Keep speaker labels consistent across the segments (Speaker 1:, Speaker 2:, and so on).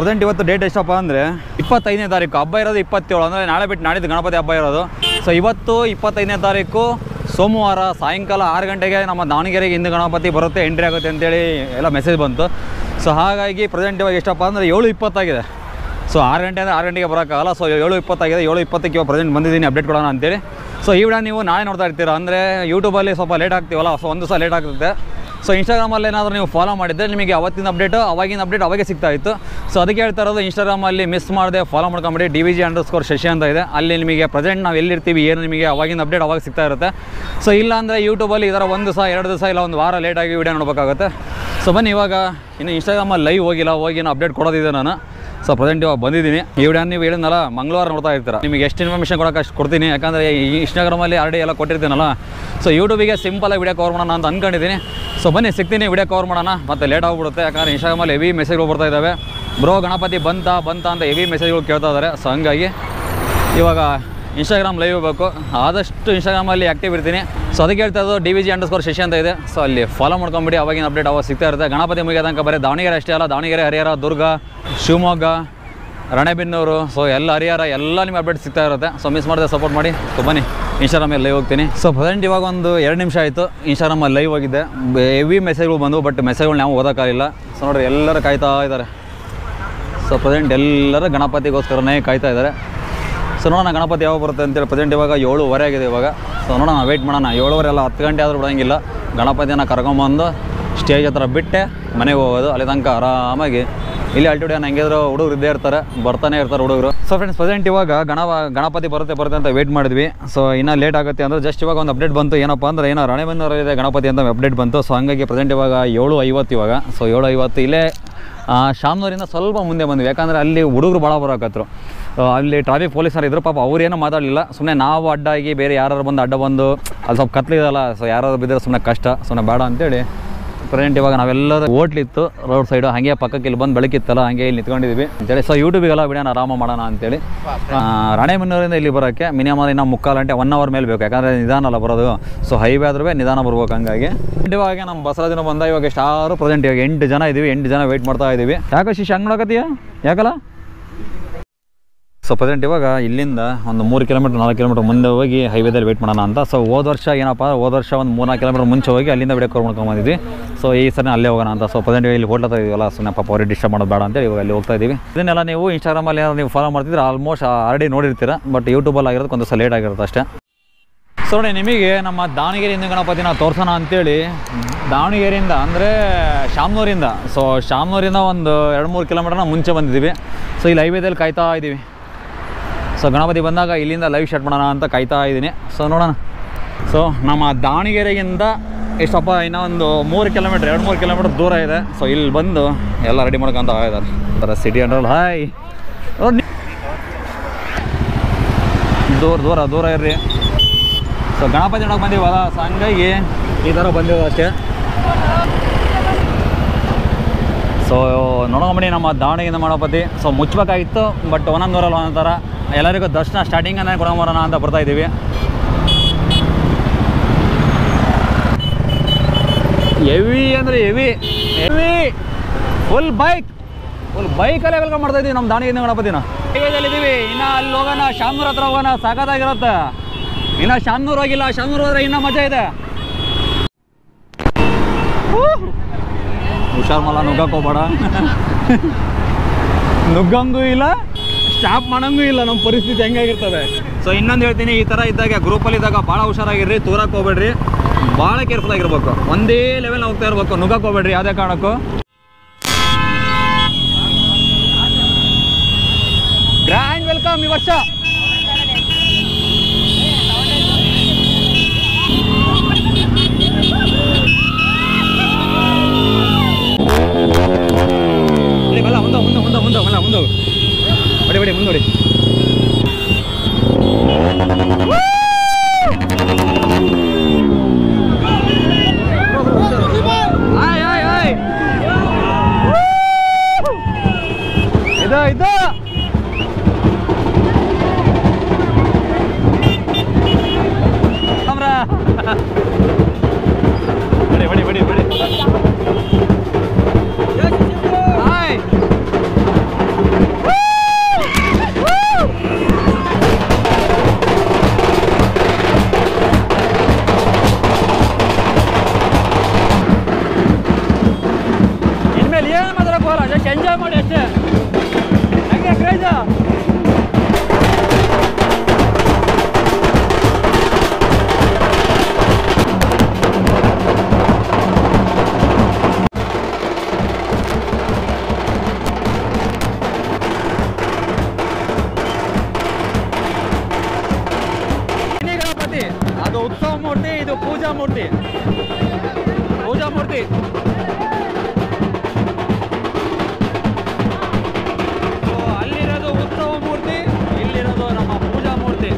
Speaker 1: Present ಇವತ್ತು date ಎಷ್ಟಪ್ಪ ಅಂದರೆ 25ನೇ ತಾರೀಕು. ಹಬ್ಬ ಇರೋದು 27, ಅಂದರೆ ನಾಳೆ ಬಿಟ್ಟು ನಾಡಿದ್ದು ಗಣಪತಿ ಹಬ್ಬ ಇರೋದು. ಸೊ ಇವತ್ತು 25ನೇ ತಾರೀಕು ಸೋಮವಾರ ಸಾಯಂಕಾಲ 6 ಗಂಟೆಗೆ ನಮ್ಮ ದಾವಣಗೆರೆಗೆ ಹಿಂದೂ ಗಣಪತಿ ಬರುತ್ತೆ, ಎಂಟ್ರಿ ಆಗುತ್ತೆ ಅಂತೇಳಿ ಎಲ್ಲ ಮೆಸೇಜ್ ಬಂತು. ಸೊ ಹಾಗಾಗಿ ಪ್ರೆಸೆಂಟ್ ಇವಾಗ ಎಷ್ಟಪ್ಪ ಅಂದರೆ 7:20 ಆಗಿದೆ. ಸೊ 6 ಗಂಟೆ ಅಂದರೆ 6 ಗಂಟೆಗೆ ಬರೋಕ್ಕಾಗಲ್ಲ. ಸೊ 7:20 ಆಗಿದೆ. 7:20ಕ್ಕೆ ಇವಾಗ ಪ್ರೆಸೆಂಟ್ ಬಂದಿದ್ದೀನಿ ಅಪ್ಡೇಟ್ ಕೊಡೋಣ ಅಂತೇಳಿ. ಸೊ ಈ ವಿಡಿಯೋ ನೀವು ನಾಳೆ ನೋಡ್ತಾ ಇರ್ತೀರಾ. ಅಂದರೆ ಯೂಟ್ಯೂಬಲ್ಲಿ ಸ್ವಲ್ಪ ಲೇಟ್ ಆಗ್ತೀವಲ್ಲ, ಸೊ ಒಂದು ಸಲ ಲೇಟ್ ಆಗ್ತದೆ. ಸೊ ಇನ್ಸ್ಟಾಗ್ರಾಮಲ್ಲಿ ಏನಾದರೂ ನೀವು ಫಾಲೋ ಮಾಡಿದರೆ ನಿಮಗೆ ಅವತ್ತಿನ ಅಪ್ಡೇಟು ಅವಾಗಿನ ಅಪ್ಡೇಟ್ ಅವಾಗೆ ಸಿಗ್ತಾ ಇತ್ತು. ಸೊ ಅದಕ್ಕೆ ಹೇಳ್ತಾ ಇರೋದು, ಇನ್ಸ್ಟಾಗ್ರಾಮಲ್ಲಿ ಮಿಸ್ ಮಾಡದೆ ಫಾಲೋ ಮಾಡ್ಕೊಂಬಿಡಿ. DVG_ಶಶಿ ಅಂತ ಇದೆ. ಅಲ್ಲಿ ನಿಮಗೆ ಪ್ರೆಸೆಂಟ್ ನಾವು ಎಲ್ಲಿರ್ತೀವಿ ಏನು ನಿಮಗೆ ಅವಾಗಿನ ಅಪ್ಡೇಟ್ ಅವಾಗ ಸಿಗ್ತಾ ಇರುತ್ತೆ. ಸೊ ಇಲ್ಲ ಅಂದರೆ ಯೂಟ್ಯೂಬಲ್ಲಿ ಇದರ 1 ದಿವಸ 2 ದಿವಸ ಇಲ್ಲ 1 ವಾರ ಲೇಟಾಗಿ ವಿಡಿಯೋ ನೋಡಬೇಕಾಗುತ್ತೆ. ಸೊ ಬನ್ನಿ, ಇವಾಗ ಇನ್ನು ಇನ್ಸ್ಟಾಗ್ರಾಮಲ್ಲಿ ಲೈವ್ ಹೋಗಿ ಅಪ್ಡೇಟ್ ಕೊಡೋದಿದೆ ನಾನು. ಸೊ ಪ್ರೆಸೆಂಟ್ ಇವಾಗ ಬಂದಿದ್ದೀನಿ. ಈ ವಿಡಿಯೋ ನೀವು ಹೇಳಿದ್ನಲ್ಲ ಮಂಗಳವಾರ ನೋಡ್ತಾ ಇರ್ತೀರ. ನಿಮಗೆ ಎಷ್ಟು ಇನ್ಫಾರ್ಮೇಷನ್ ಕೊಡೋಕೆ ಅಷ್ಟು ಕೊಡ್ತೀನಿ, ಯಾಕಂದರೆ ಇನ್ಸ್ಟಾಗ್ರಾಮಲ್ಲಿ ಆಲ್ರೆಡಿ ಎಲ್ಲ ಕೊಟ್ಟಿರ್ತೀನಲ್ಲ. ಸೊ ಯೂಟ್ಯೂಬಿಗೆ ಸಿಂಪಲಾಗಿ ವಿಡಿಯೋ ಕವರ್ ಮಾಡೋಣ ಅಂತ ಅಂದ್ಕೊಂಡಿದ್ದೀನಿ. ಸೊ ಬನ್ನಿ ಸಿಗ್ತೀನಿ, ವಿಡಿಯೋ ಕವರ್ ಮಾಡೋಣ. ಮತ್ತು ಲೇಟ್ ಆಗಿಬಿಡುತ್ತೆ, ಯಾಕಂದರೆ ಇನ್ಸ್ಟಾಗ್ರಾಮಲ್ಲಿ ಹೆವಿ ಮೆಸೇಜ್ಗಳು ಬರ್ತಾ ಇದ್ದಾವೆ. ಬ್ರೋ ಗಣಪತಿ ಬಂತ ಅಂತ ಹೆವಿ ಮೆಸೇಜ್ಗಳು ಕೇಳ್ತಾ ಇದ್ದಾರೆ. ಸೊ ಹಂಗಾಗಿ ಇವಾಗ ಇನ್ಸ್ಟಾಗ್ರಾಮ್ ಲೈವ್ ಬೇಕು. ಆದಷ್ಟು ಇನ್ಸ್ಟಾಗ್ರಾಮಲ್ಲಿ ಆ್ಯಕ್ಟಿವ್ ಇರ್ತೀನಿ. ಸೊ ಅದಕ್ಕೆ ಹೇಳ್ತಾ ಇರೋದು DVG_ಶಶಿ ಅಂತ ಇದೆ. ಸೊ ಅಲ್ಲಿ ಫಾಲೋ ಮಾಡ್ಕೊಂಬಿಡಿ, ಅವಾಗಿನ ಅಪ್ಡೇಟ್ ಅವಾಗ ಸಿಗ್ತಾ ಇರುತ್ತೆ. ಗಣಪತಿ ಮುಗಿಯೋ ತನಕ ಬರೀ ದಾವಣಗೆರೆ ಅಷ್ಟೇ ಅಲ್ಲ, ದಾವಣಗೆರೆ, ಹರಿಹರ, ದುರ್ಗ, ಶಿವಮೊಗ್ಗ, ರಾಣೆಬೆನ್ನೂರು, ಸೊ ಎಲ್ಲ ಹರಿಹರ ಎಲ್ಲ ನಿಮಗೆ ಅಪ್ಡೇಟ್ ಸಿಗ್ತಾ ಇರುತ್ತೆ. ಸೊ ಮಿಸ್ ಮಾಡದೆ ಸಪೋರ್ಟ್ ಮಾಡಿ. ಸೊ ಬನ್ನಿ ಇನ್ಸ್ಟಾಗ್ರಾಮಲ್ಲಿ ಲೈವ್ ಹೋಗ್ತೀನಿ. ಸೊ ಪ್ರೆಸೆಂಟ್ ಇವಾಗ ಒಂದು 2 ನಿಮಿಷ ಆಯಿತು ಇನ್ಸ್ಟಾಗ್ರಾಮಲ್ಲಿ ಲೈವ್ ಹೋಗಿದ್ದೆ. ಹೆವಿ ಮೆಸೇಜ್ಗಳು ಬಂದು, ಬಟ್ ಮೆಸೇಜ್ಗಳು ನಾವು ಓದೋಕ್ಕಾಗಿಲ್ಲ. ಸೊ ನೋಡಿರಿ ಎಲ್ಲರೂ ಕಾಯ್ತಾ ಇದ್ದಾರೆ. ಸೊ ಪ್ರೆಸೆಂಟ್ ಎಲ್ಲರೂ ಗಣಪತಿಗೋಸ್ಕರನೇ ಕಾಯ್ತಾ ಇದ್ದಾರೆ. ಸೊ ನೋಡೋಣ ಗಣಪತಿ ಯಾವಾಗ ಬರುತ್ತೆ ಅಂತೇಳಿ. ಪ್ರೆಸೆಂಟ್ ಇವಾಗ 7:30 ಆಗಿದೆ ಇವಾಗ. ಸೊ ನೋಡೋಣ, ವೆಯ್ಟ್ ಮಾಡೋಣ. 7:30 ಎಲ್ಲ 10 ಗಂಟೆ ಆದರೂ ಬಿಡೋಂಗಿಲ್ಲ. ಗಣಪತಿನ ಕರ್ಕೊಂಬಂದು ಸ್ಟೇಜ್ ಹತ್ರ ಬಿಟ್ಟೆ ಮನೆಗೆ ಹೋಗೋದು. ಅಲ್ಲಿ ತನಕ ಆರಾಮಾಗಿ ಇಲ್ಲಿ ಅಲ್ಟಿಡಿಯೋ ಹೆಂಗಿದ್ರು ಹುಡುಗರು ಇದ್ದೇ ಇರ್ತಾರೆ, ಬರ್ತಾನೆ ಇರ್ತಾರೆ ಹುಡುಗರು. ಸೊ ಫ್ರೆಂಡ್ಸ್, ಪ್ರೆಸೆಂಟ್ ಇವಾಗ ಗಣಪತಿ ಬರುತ್ತೆ ಅಂತ ವೆಯ್ಟ್ ಮಾಡಿದ್ವಿ. ಸೊ ಇನ್ನೂ ಲೇಟ್ ಆಗುತ್ತೆ ಅಂದರೆ ಜಸ್ಟ್ ಇವಾಗ ಒಂದು ಅಪ್ಡೇಟ್ ಬಂತು. ಏನಪ್ಪ ಅಂದರೆ ಏನೋ ರಾಣೆಬೆನ್ನೂರಲ್ಲಿದೆ ಗಣಪತಿ ಅಂತ ಅಪ್ಡೇಟ್ ಬಂತು. ಸೊ ಹಂಗಾಗಿ ಪ್ರೆಸೆಂಟ್ ಇವಾಗ 7:50 ಇವಾಗ. ಸೊ 7:50 ಇಲ್ಲೇ ಶಾಮ್ನೂರಿಂದ ಸ್ವಲ್ಪ ಮುಂದೆ ಬಂದ್ವಿ. ಯಾಕಂದರೆ ಅಲ್ಲಿ ಹುಡುಗರು ಭಾಳ ಬರೋಕತ್ರು. ಅಲ್ಲಿ ಟ್ರಾಫಿಕ್ ಪೊಲೀಸರು ಇದ್ರು. ಪಾಪ ಅವ್ರೇನೂ ಮಾತಾಡಲಿಲ್ಲ. ಸುಮ್ಮನೆ ನಾವು ಅಡ್ಡಾಗಿ ಬೇರೆ ಯಾರು ಬಂದು ಅಡ್ಡ ಬಂದು ಅಲ್ಲಿ ಸ್ವಲ್ಪ ಕತ್ಲಿದಲ್ಲ. ಸೊ ಯಾರಾದ್ರು ಬಿದ್ದರೆ ಸುಮ್ಮನೆ ಕಷ್ಟ, ಸುಮ್ಮನೆ ಬೇಡ ಅಂತೇಳಿ ಪ್ರೆಸೆಂಟ್ ಇವಾಗ ನಾವೆಲ್ಲರೂ ಹೋಟ್ಲಿತ್ತು ರೋಡ್ ಸೈಡು, ಹಾಗೆ ಪಕ್ಕಕ್ಕೆ ಇಲ್ಲಿ ಬಂದು ಬೆಳಕಿತ್ತಲ್ಲ, ಹಾಗೆ ಇಲ್ಲಿ ನಿಂತ್ಕೊಂಡಿದ್ವಿ ಅಂತೇಳಿ. ಸೊ ಯೂಟ್ಯೂಬಿಗೆಲ್ಲ ವಿಡಿಯೋನ ಆರಾಮ ಮಾಡೋಣ ಅಂತೇಳಿ. ರಾಣೆಬೆನ್ನೂರಿಂದ ಇಲ್ಲಿ ಬರೋಕ್ಕೆ ಮಿನಿಮಮ್ ಇನ್ನೂ 3/4 ಗಂಟೆ 1 ಅವರ್ ಮೇಲೆ ಬೇಕು. ಯಾಕಂದರೆ ನಿಧಾನ ಅಲ್ಲ ಬರೋದು. ಸೊ ಹೈವೇ ಆದ್ರೂ ನಿಧಾನ ಬರ್ಬೇಕು. ಹಂಗಾಗಿ ಇವಾಗ ನಮ್ಮ ಬಸವರಾಜನ ಬಂದ. ಇವಾಗ ಎಷ್ಟಾರು ಪ್ರೆಸೆಂಟ್ ಇವಾಗ 8 ಜನ ಇದ್ದೀವಿ. 8 ಜನ ವೆಯ್ಟ್ ಮಾಡ್ತಾ ಇದ್ದೀವಿ. ಯಾಕೆ ಶಿಶ್ ಹಂಗೆ ನೋಡಕತ್ತೀಯ? ಯಾಕಲ್ಲ? ಸೊ ಪ್ರೆಸೆಂಟ್ ಇವಾಗ ಇಲ್ಲಿಂದ ಒಂದು 3 ಕಿಲೋಮೀಟರ್ 4 ಕಿಲೋಮೀಟರ್ ಮುಂದೆ ಹೋಗಿ ಹೈವೇದಲ್ಲಿ ವೆಯ್ಟ್ ಮಾಡೋಣ ಅಂತ. ಸೊ ಹೋದ ವರ್ಷ ಏನಪ್ಪ, ಹೋದ ವರ್ಷ ಒಂದು 3-4 ಕಿಲೋಮೀಟರ್ ಮುಂಚೆ ಹೋಗಿ ಅಲ್ಲಿಂದ ವಿಡಿಯೋ ಕವರ್ ಮಾಡ್ಕೊಂಬಂದಿದ್ವಿ. ಸೊ ಈ ಸರಿ ಅಲ್ಲೇ ಹೋಗೋಣ ಅಂತ. ಸೊ ಪ್ರೆಸೆಂಟ್ ಇಲ್ಲಿ ಹೋಟ್ಲ ಹತ್ರ ಇದೀವಲ್ಲ, ಸುಮ್ಮನೆ ಪಾಪ ಅವ್ರಿಗೆ ಡಿಸ್ಟರ್ಬ್ ಮಾಡೋದು ಬೇಡ ಅಂತೇಳಿ ಇವಾಗ ಅಲ್ಲಿ ಹೋಗ್ತಾ ಇದ್ದೀವಿ. ಇದನ್ನೆಲ್ಲ ನೀವು ಇನ್ಸ್ಟಾಗ್ರಾಮಲ್ಲಿ ಏನಾದ್ರು ನೀವು ಫಾಲೋ ಮಾಡ್ತಿದ್ರೆ ಆಲ್ಮೋಸ್ಟ್ ಆಲ್ರೆಡಿ ನೋಡಿರ್ತೀರ. ಬಟ್ ಯೂಟ್ಯೂಬಲ್ಲಿ ಆಗಿರೋದು ಒಂದು ಸಲ ಲೇಟ್ ಆಗಿರುತ್ತೆ ಅಷ್ಟೇ. ಸೊ ನೋಡಿ, ನಿಮಗೆ ನಮ್ಮ ದಾವಣಗೆರೆ ಹಿಂದೂ ಗಣಪತಿನ ತೋರಿಸೋಣ ಅಂತೇಳಿ ದಾವಣಗೆರೆಯಿಂದ ಅಂದರೆ ಶಾಮ್ನೂರಿಂದ, ಸೊ ಶಾಮ್ನೂರಿಂದ ಒಂದು 2-3 ಕಿಲೋಮೀಟರ್ನ ಮುಂಚೆ ಬಂದಿದ್ದೀವಿ. ಸೊ ಇಲ್ಲಿ ಹೈವೇದಲ್ಲಿ ಕಾಯ್ತಾ ಇದ್ದೀವಿ. ಸೊ ಗಣಪತಿ ಬಂದಾಗ ಇಲ್ಲಿಂದ ಲೈವ್ ಶಾಟ್ ಮಾಡೋಣ ಅಂತ ಕಾಯ್ತಾ ಇದ್ದೀನಿ. ಸೊ ನೋಡೋಣ. ಸೊ ನಮ್ಮ ದಾವಣಗೆರೆಗಿಂದ ಎಷ್ಟಪ್ಪ ಇನ್ನೂ ಒಂದು 3 ಕಿಲೋಮೀಟ್ರ್ 2-3 ಕಿಲೋಮೀಟ್ರ್ ದೂರ ಇದೆ. ಸೊ ಇಲ್ಲಿ ಬಂದು ಎಲ್ಲ ರೆಡಿ ಮಾಡ್ಕೊಂತ ಇದ್ದಾರೆ. ಸಿಟಿ ಅಂಡ್ರಲ್ಲಿ ಹಾಯ್ ದೂರ ಇರ್ರಿ. ಸೊ ಗಣಪತಿ ನೋಡೋಕೆ ಬಂದೀವಲ್ಲ, ಸೊ ಹಂಗಾಗಿ ಈ ಥರ ಬಂದಿರೋದು ಅಷ್ಟೇ. ಸೊ ನೋಡ್ಕೊಂಬಿಡಿ ನಮ್ಮ ದಾವಣಗೆರೆಯಿಂದ ಗಣಪತಿ. ಸೊ ಮುಚ್ಚಬೇಕಾಗಿತ್ತು, ಬಟ್ ಒಂದೊಂದೂರಲ್ಲಿ ಒಂದೊಂದು ಥರ ಎಲ್ಲರಿಗೂ ದರ್ಶನ ಸ್ಟಾರ್ಟಿಂಗನ್ನೇ ಕೊಡೋಣ ಅಂತ ಬರ್ತಾಯಿದ್ದೀವಿ. ಹೆವಿ ಅಂದರೆ ಹೆವಿ ಫುಲ್ ಬೈಕಲ್ಲೇ ವೆಲ್ಕಮ್ ಮಾಡ್ತಾಯಿದ್ದೀವಿ ನಮ್ಮ ದಾವಣಗೆರೆ ಗಣಪತಿನ. ಹೈವೇದಲ್ಲಿದ್ದೀವಿ. ಇನ್ನು ಅಲ್ಲಿ ಹೋಗೋಣ, ಶಾಮ್ನೂರ್ ಹತ್ರ ಹೋಗೋಣ, ಸಾಕಾಗಿರುತ್ತೆ. ಇನ್ನು ಶಾಮ್ನೂರು ಹೋಗಿಲ್ಲ, ಶಾಮ್ನೂರು ಹೋದ್ರೆ ಇನ್ನೂ ಮಜಾ ಇದೆ. ಹುಷಾರ್ ಮಲ್ಲ, ನುಗ್ಗಕ್ಕೆ ಹೋಗ್ಬೇಡ. ನುಗ್ಗಂಗೂ ಇಲ್ಲ, ಸ್ಟಾಪ್ ಮಾಡೋಂಗೂ ಇಲ್ಲ. ನಮ್ಮ ಪರಿಸ್ಥಿತಿ ಹೆಂಗಾಗಿರ್ತದೆ. ಸೊ ಇನ್ನೊಂದು ಹೇಳ್ತೀನಿ, ಈ ಥರ ಇದ್ದಾಗ ಗ್ರೂಪಲ್ಲಿ ಇದ್ದಾಗ ಭಾಳ ಹುಷಾರಾಗಿರ್ರಿ. ತೂರಕ್ಕೆ ಹೋಗ್ಬೇಡ್ರಿ, ಭಾಳ ಕೇರ್ಫುಲ್ ಆಗಿರ್ಬೇಕು. ಒಂದೇ ಲೆವೆಲ್ ಹೋಗ್ತಾ ಇರ್ಬೇಕು. ನುಗ್ಗಕ್ಕೆ ಹೋಗ್ಬೇಡ್ರಿ ಯಾವುದೇ ಕಾರಣಕ್ಕೂ. ಗ್ರ್ಯಾಂಡ್ ವೆಲ್ಕಮ್ ಈ ವರ್ಷ. ಮುಂದೆ ಬಡಿ ಮುಂದೋಡಿ. ಇದು ಬಡಿ ಅಷ್ಟೇ. ಹಂಗೆ ಕ್ರೇಜ. ಗಣಪತಿ ಅದು ಉತ್ಸವ ಮೂರ್ತಿ, ಇದು ಪೂಜಾ ಮೂರ್ತಿ. ಪೂಜಾ ಮೂರ್ತಿ ಅಲ್ಲಿರೋದು ಉತ್ಸವ ಮೂರ್ತಿ, ಇಲ್ಲಿರೋದು ನಮ್ಮ ಪೂಜಾ ಮೂರ್ತಿ.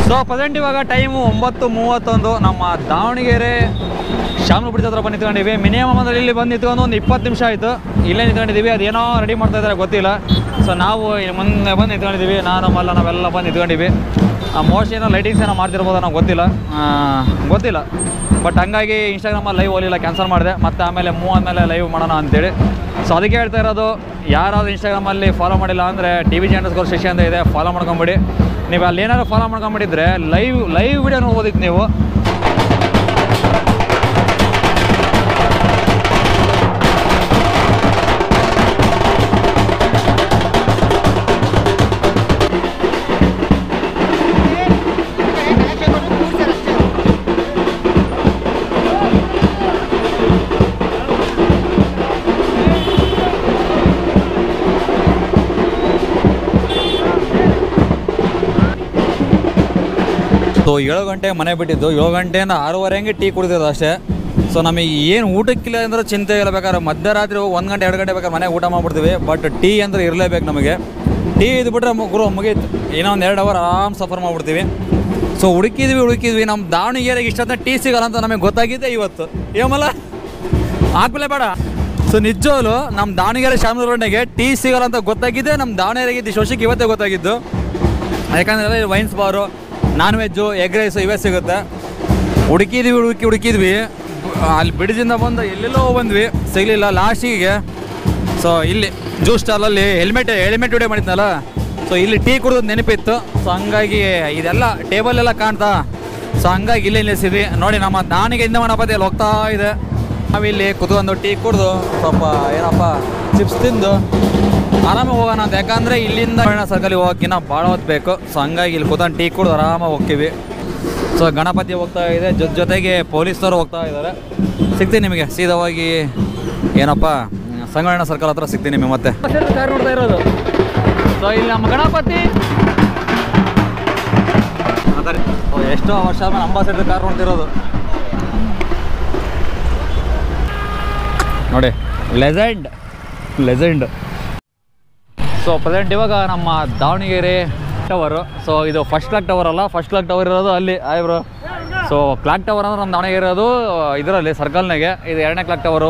Speaker 1: ಸೊ ಪ್ರೆಸೆಂಟ್ ಇವಾಗ ಟೈಮು 9:31. ನಮ್ಮ ದಾವಣಗೆರೆ ಶಾಮನಗುಡಿ ಹತ್ರ ಬಂದು ನಿಂತ್ಕೊಂಡಿವಿ. ಮಿನಿಮಮ್ ಅಂದರೆ ಇಲ್ಲಿ ಬಂದು ನಿಂತ್ಕೊಂಡು ಒಂದು 20 ನಿಮಿಷ ಆಯಿತು. ಇಲ್ಲೇ ನಿಂತ್ಕೊಂಡಿದ್ದೀವಿ. ಅದೇನೋ ರೆಡಿ ಮಾಡ್ತಾ ಇದ್ದಾರೆ ಗೊತ್ತಿಲ್ಲ. ಸೊ ನಾವು ಮುಂದೆ ಬಂದು ನಿಂತ್ಕೊಂಡಿದ್ದೀವಿ. ನಾವೆಲ್ಲ ಬಂದು ನಿಂತ್ಕೊಂಡಿವಿ. ಮೋಸ್ಟ್ಲಿ ಏನೋ ಲೈಟಿಂಗ್ಸ್ ಏನೋ ಮಾಡ್ತಿರ್ಬೋದು, ನಾವು ಗೊತ್ತಿಲ್ಲ. ಬಟ್ ಹಂಗಾಗಿ ಇನ್ಸ್ಟಾಗ್ರಾಮಲ್ಲಿ ಲೈವ್ ಹೋಗಲಿಲ್ಲ, ಕ್ಯಾನ್ಸಲ್ ಮಾಡಿದೆ. ಮತ್ತು ಆಮೇಲೆ ಆದಮೇಲೆ ಲೈವ್ ಮಾಡೋಣ ಅಂತೇಳಿ. ಸೊ ಅದಕ್ಕೆ ಹೇಳ್ತಾ ಇರೋದು, ಯಾರಾದರೂ ಇನ್ಸ್ಟಾಗ್ರಾಮಲ್ಲಿ ಫಾಲೋ ಮಾಡಿಲ್ಲ ಅಂದರೆ TVG_Shashi ಅಂತ ಇದೆ, ಫಾಲೋ ಮಾಡ್ಕೊಂಬಿಡಿ. ನೀವು ಅಲ್ಲಿ ಏನಾದ್ರು ಫಾಲೋ ಮಾಡ್ಕೊಂಬಿಟ್ಟಿದ್ರೆ ಲೈವ್ ವಿಡಿಯೋ ನೋಡ್ಬೋದಿತ್ತು ನೀವು. ಸೊ 7 ಗಂಟೆಗೆ ಮನೆ ಬಿಟ್ಟಿದ್ದು, 7 ಗಂಟೆಯಿಂದ 6:30 ಟೀ ಕುಡಿದಿರೋದು ಅಷ್ಟೇ. ಸೊ ನಮಗೆ ಏನು ಊಟಕ್ಕಿಲ್ಲ ಅಂದ್ರೆ ಚಿಂತೆ ಇಲ್ಲ. ಬೇಕಾದ್ರೆ ಮಧ್ಯರಾತ್ರಿ 1 ಗಂಟೆ 2 ಗಂಟೆ ಬೇಕಾದ್ರೆ ಮನೆ ಊಟ ಮಾಡ್ಬಿಡ್ತೀವಿ. ಬಟ್ ಟೀ ಅಂದರೆ ಇರಲೇಬೇಕು ನಮಗೆ. ಟೀ ಇದ್ಬಿಟ್ರೆ ಮುಗೀತು. ಏನೋ ಒಂದು 2 ಅವರ್ ಆರಾಮ್ ಸಫರ್ ಮಾಡ್ಬಿಡ್ತೀವಿ. ಸೊ ಹುಡುಕಿದ್ವಿ ನಮ್ಮ ದಾವಣಗೆರೆಗೆ ಇಷ್ಟೊತ್ತ ಟೀ ಸಿಗಲ್ಲ ಅಂತ ನಮಗೆ ಗೊತ್ತಾಗಿದೆ ಇವತ್ತು. ಏಮಲ್ಲ ಹಾಕ್ಬಿಲ್ಲ ಬೇಡ. ಸೊ ನಿಜವೂ ನಮ್ಮ ದಾವಣಗೆರೆ ಶಾಮನಗುಡಿಗೆ ಟೀ ಸಿಗಲ್ಲ ಅಂತ ಗೊತ್ತಾಗಿದೆ. ನಮ್ಮ ದಾವಣಗೆರೆಗೆ ಶೋಷಿಗೆ ಇವತ್ತೇ ಗೊತ್ತಾಗಿದ್ದು. ಯಾಕಂದರೆ ವೈನ್ಸ್ ಬಾರು, ನಾನ್ ವೆಜ್ಜು, ಎಗ್ ರೈಸು ಇವೇ ಸಿಗುತ್ತೆ. ಹುಡುಕಿದ್ವಿ ಅಲ್ಲಿ ಬಿಡದಿಂದ ಬಂದು ಎಲ್ಲೆಲ್ಲೋ ಬಂದ್ವಿ, ಸಿಗಲಿಲ್ಲ. ಲಾಸ್ಟಿಗೆ ಸೊ ಇಲ್ಲಿ ಜ್ಯೂಸ್ ಸ್ಟಾಲಲ್ಲಿ ಹೆಲ್ಮೆಟ್ ವಿಡಿಯೋ ಮಾಡಿದ್ನಲ್ಲ, ಸೊ ಇಲ್ಲಿ ಟೀ ಕುಡಿದು ನೆನಪಿತ್ತು. ಸೊ ಹಂಗಾಗಿ ಇದೆಲ್ಲ ಟೇಬಲೆಲ್ಲ ಕಾಣ್ತಾ, ಸೊ ಹಂಗಾಗಿ ಇಲ್ಲಿ ನಿಲ್ಲಿಸಿದ್ವಿ. ನೋಡಿ ನಮ್ಮ ದಾವಣಗೆರೆಯಿಂದ ಗಣಪತಿಯಲ್ಲಿ ಹೋಗ್ತಾ ಇದೆ. ನಾವಿಲ್ಲಿ ಕುತ್ಕೊಂಡು ಟೀ ಕುಡಿದು ಸ್ವಲ್ಪ ಏನಪ್ಪ ಚಿಪ್ಸ್ ತಿಂದು ಆರಾಮಾಗಿ ಹೋಗೋಣ ಅಂತ. ಯಾಕಂದರೆ ಇಲ್ಲಿಂದ ಸರ್ಕಲಿಗೆ ಹೋಗೋಕ್ಕಿನ್ನ ಭಾಳ ಹೊತ್ತು ಬೇಕು. ಸೊ ಹಂಗಾಗಿ ಇಲ್ಲಿ ಕೂತ್ಕೊಂಡು ಟೀ ಕುಡಿದು ಆರಾಮಾಗಿ ಹೋಗ್ತೀವಿ. ಸೊ ಗಣಪತಿ ಹೋಗ್ತಾ ಇದೆ, ಜೊತೆಗೆ ಪೊಲೀಸರು ಹೋಗ್ತಾ ಇದ್ದಾರೆ. ಸಿಗ್ತೀನಿ ನಿಮಗೆ ಸೀದವಾಗಿ ಏನಪ್ಪ ಸಂಗಣ್ಣ ಸರ್ಕಲ್ ಹತ್ರ ಸಿಗ್ತೀನಿ ನಿಮಗೆ. ಮತ್ತೆ ಕಾರ್ ನೋಡ್ತಾ ಇರೋದು. ಸೊ ಇಲ್ಲಿ ನಮ್ಮ ಗಣಪತಿ ಎಷ್ಟೋ ವರ್ಷ ಆದ್ಮೇಲೆ ಅಂಬಾಸೆಡರ್ ಕಾರ್ ನೋಡ್ತಿರೋದು ನೋಡಿ. ಲೆಜೆಂಡ್. ಸೊ ಪ್ರೆಸೆಂಟ್ ಇವಾಗ ನಮ್ಮ ದಾವಣಗೆರೆ ಟವರು. ಸೊ ಇದು ಫಸ್ಟ್ ಕ್ಲಾಕ್ ಟವರ್ ಅಲ್ಲ, ಫಸ್ಟ್ ಕ್ಲಾಕ್ ಟವರ್ ಇರೋದು ಅಲ್ಲಿ ಬ್ರೋ. ಸೊ ಕ್ಲಾಕ್ ಟವರ್ ಅಂದ್ರೆ ನಮ್ಮ ದಾವಣಗೆರೆ ಇರೋದು ಇದರಲ್ಲಿ ಸರ್ಕಲ್ನಾಗೆ. ಇದು 2ನೇ ಕ್ಲಾಕ್ ಟವರು.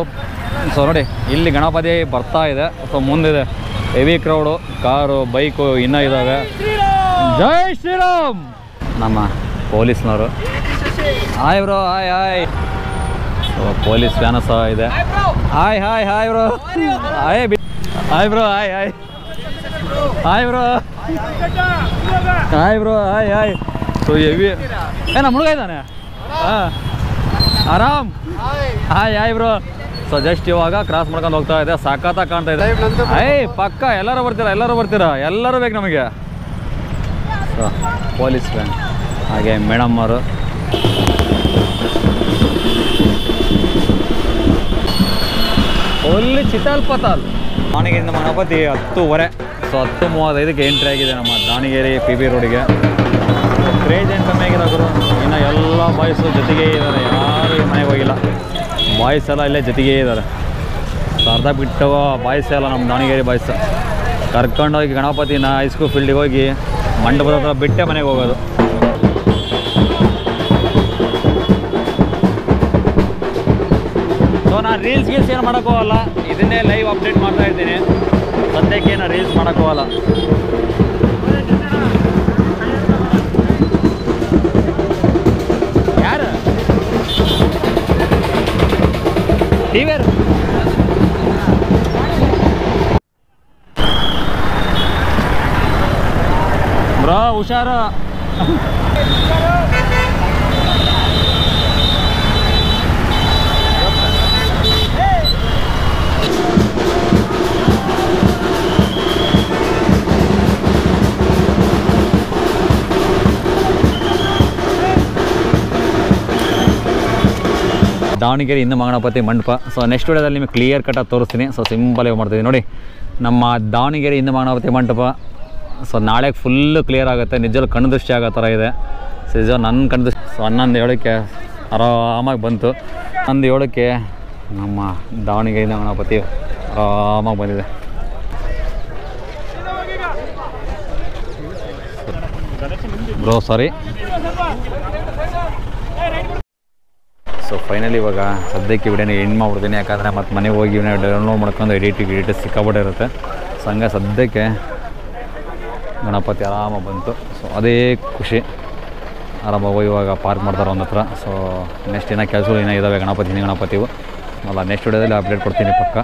Speaker 1: ಸೊ ನೋಡಿ ಇಲ್ಲಿ ಗಣಪತಿ ಬರ್ತಾ ಇದೆ. ಸೊ ಮುಂದಿದೆ ಹೆವಿ ಕ್ರೌಡು, ಕಾರು, ಬೈಕು ಇನ್ನೂ ಇದ್ದಾವೆ. ಜೈ ಶ್ರೀರಾಮ್. ನಮ್ಮ ಪೊಲೀಸ್ನವರು ಬ್ರೋ. ಹಾಯ್. ಸೊ ಪೊಲೀಸ್ ವ್ಯಾನ ಸಹ ಇದೆ. Hi bro. Hi bro. Hi. So heavy ನಮ್ಮ ಹುಡುಗ ಇದ್ದಾನೆ. ಆರಾಮ್. Hi bro. ಸೊ ಜಸ್ಟ್ ಇವಾಗ ಕ್ರಾಸ್ ಮಾಡ್ಕೊಂಡು ಹೋಗ್ತಾ ಇದೆ. ಸಖತ್ತಾಗಿ ಕಾಣ್ತಾ ಇದೆ. ಪಕ್ಕ ಎಲ್ಲರೂ ಬರ್ತೀರಾ, ಬೇಕು ನಮಗೆ. ಸೊ ಪೊಲೀಸ್ ವ್ಯಾನ್, ಹಾಗೆ ಮೇಡಮ್ ಅವರು. ಒಳ್ಳೆ ಚಿತಾಲ್ ದಾವಣಗೆರೆಯಿಂದ ಗಣಪತಿ 10:30. ಸೊ 10:35ಕ್ಕೆ ಎಂಟ್ರಿ ಆಗಿದೆ ನಮ್ಮ ದಾವಣಗೆರೆ PB ರೋಡಿಗೆ. ಕ್ರೇಜ್ ಏನು ಕಮ್ಮಿ ಆಗಿದೆ ಗುರು. ಇನ್ನು ಎಲ್ಲ ಬಾಯ್ಸು ಜೊತೆಗೇ ಇದ್ದಾರೆ, ಯಾರು ಮನೆಗೆ ಹೋಗಿಲ್ಲ. ಬಾಯ್ಸ್ ಎಲ್ಲ ಇಲ್ಲೇ ಜೊತೆಗೇ ಇದ್ದಾರೆ. ಸೊ ಅರ್ಧ ಬಿಟ್ಟು ಬಾಯ್ಸ್ ಎಲ್ಲ ನಮ್ಮ ದಾವಣಗೆರೆ ಬಾಯ್ಸ್ ಕರ್ಕೊಂಡೋಗಿ ಗಣಪತಿನ ಹೈಸ್ಕೂಲ್ ಫೀಲ್ಡಿಗೆ ಹೋಗಿ ಮಂಟಪದ ಹತ್ರ ಬಿಟ್ಟೆ ಮನೆಗೆ ಹೋಗೋದು. ಸೊ ನಾನು ರೀಲ್ಸ್ ಏನು ಮಾಡೋಕ್ಕೋಗಲ್ಲ, ಇದನ್ನೇ ಲೈವ್ ಅಪ್ಡೇಟ್ ಮಾಡ್ತಾ ಇದ್ದೀನಿ. ಸದ್ಯಕ್ಕೆ ನಾನು ರೀಲ್ಸ್ ಮಾಡೋಕ್ಕೋಗಲ್ಲ. ಯಾರು ಟಿವಿಯರ್ ಬ್ರೋ, ಹುಷಾರು. ದಾವಣಗೆರೆ ಹಿಂದೂ ಮಹಾಗಣಪತಿ ಮಂಟಪ. ಸೊ ನೆಕ್ಸ್ಟ್ ವಿಡಿಯೋದಲ್ಲಿ ನಿಮಗೆ ಕ್ಲಿಯರ್ ಕಟ್ಟಾಗಿ ತೋರಿಸ್ತೀನಿ. ಸೊ ಸಿಂಪಲಾಗಿ ಮಾಡ್ತಿದ್ದೀನಿ ನೋಡಿ, ನಮ್ಮ ದಾವಣಗೆರೆ ಹಿಂದೂ ಮಹಾಗಣಪತಿ ಮಂಟಪ. ಸೊ ನಾಳೆಗೆ ಫುಲ್ಲು ಕ್ಲಿಯರ್ ಆಗುತ್ತೆ, ನಿಜವೂ ಕಣ್ಣು ದೃಷ್ಟಿ ಆಗೋ ಥರ ಇದೆ. ಸೊ ನಿಜ ನನ್ನ ಕಣ್ಣು ದೃಷ್ಟಿ. ಸೊ 11:07 ಆರಾಮಾಗಿ ಬಂತು. 11:07 ನಮ್ಮ ದಾವಣಗೆರೆ ಹಿಂದೂ ಗಣಪತಿ ಆರಾಮಾಗಿ ಬಂದಿದೆ. ಬ್ರೋ ಸಾರಿ. ಸೊ ಫೈನಲಿ ಇವಾಗ ಸದ್ಯಕ್ಕೆ ವಿಡಿಯೋನ ಎಂಡ್ ಮಾಡ್ಬಿಡ್ತೀನಿ, ಯಾಕಂದರೆ ಮತ್ತು ಮನೆಗೆ ಹೋಗಿ ಡೌನ್ಲೋಡ್ ಮಾಡ್ಕೊಂಡು ಎಡಿಟ್ ಸಿಕ್ಕಾಪಟ್ಟೆ ಇರುತ್ತೆ. ಸೊ ಹಂಗೆ ಸದ್ಯಕ್ಕೆ ಗಣಪತಿ ಆರಾಮಾಗಿ ಬಂತು. ಸೊ ಅದೇ ಖುಷಿ. ಆರಾಮಾಗಿ ಇವಾಗ ಪಾರ್ಕ್ ಮಾಡ್ತಾರೆ ಒಂದು ಹತ್ರ. ಸೊ ನೆಕ್ಸ್ಟ್ ಏನೋ ಕೆಲಸಗಳು ಏನೋ ಇದ್ದಾವೆ ಗಣಪತಿವು. ಅಲ್ಲ ನೆಕ್ಸ್ಟ್ ವಿಡಿಯೋದಲ್ಲಿ ಅಪ್ಡೇಟ್ ಕೊಡ್ತೀನಿ ಪಕ್ಕ.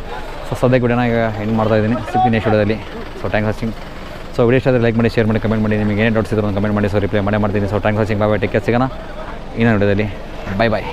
Speaker 1: ಸೊ ಸದ್ಯಕ್ಕೆ ವಿಡಿಯೋನ ಈಗ ಎಂಡ್ ಮಾಡ್ತಾಯಿದ್ದೀನಿ. ಸಿಗ್ತೀನಿ ನೆಕ್ಸ್ಟ್ ವಿಡಿಯೋದಲ್ಲಿ. So thanks watching. So video ಇಷ್ಟ ಆದರೆ ಲೈಕ್ ಮಾಡಿ, ಶೇರ್ ಮಾಡಿ, ಕಮೆಂಟ್ ಮಾಡಿ. ನಿಮಗೆ ಏನೇ ಡೌಟ್ಸ್ ಇದ್ರು ಕಮೆಂಟ್ ಮಾಡಿ. ಸೊ ರಿಪ್ಲೈ ಮಾಡ್ತೀನಿ. So thanks watching. Bye, take care. ಸಿಗೋಣ ಇನ್ನೊಂದು ವಿಡಿಯೋದಲ್ಲಿ. ಬಾಯ್ ಬಾಯ್.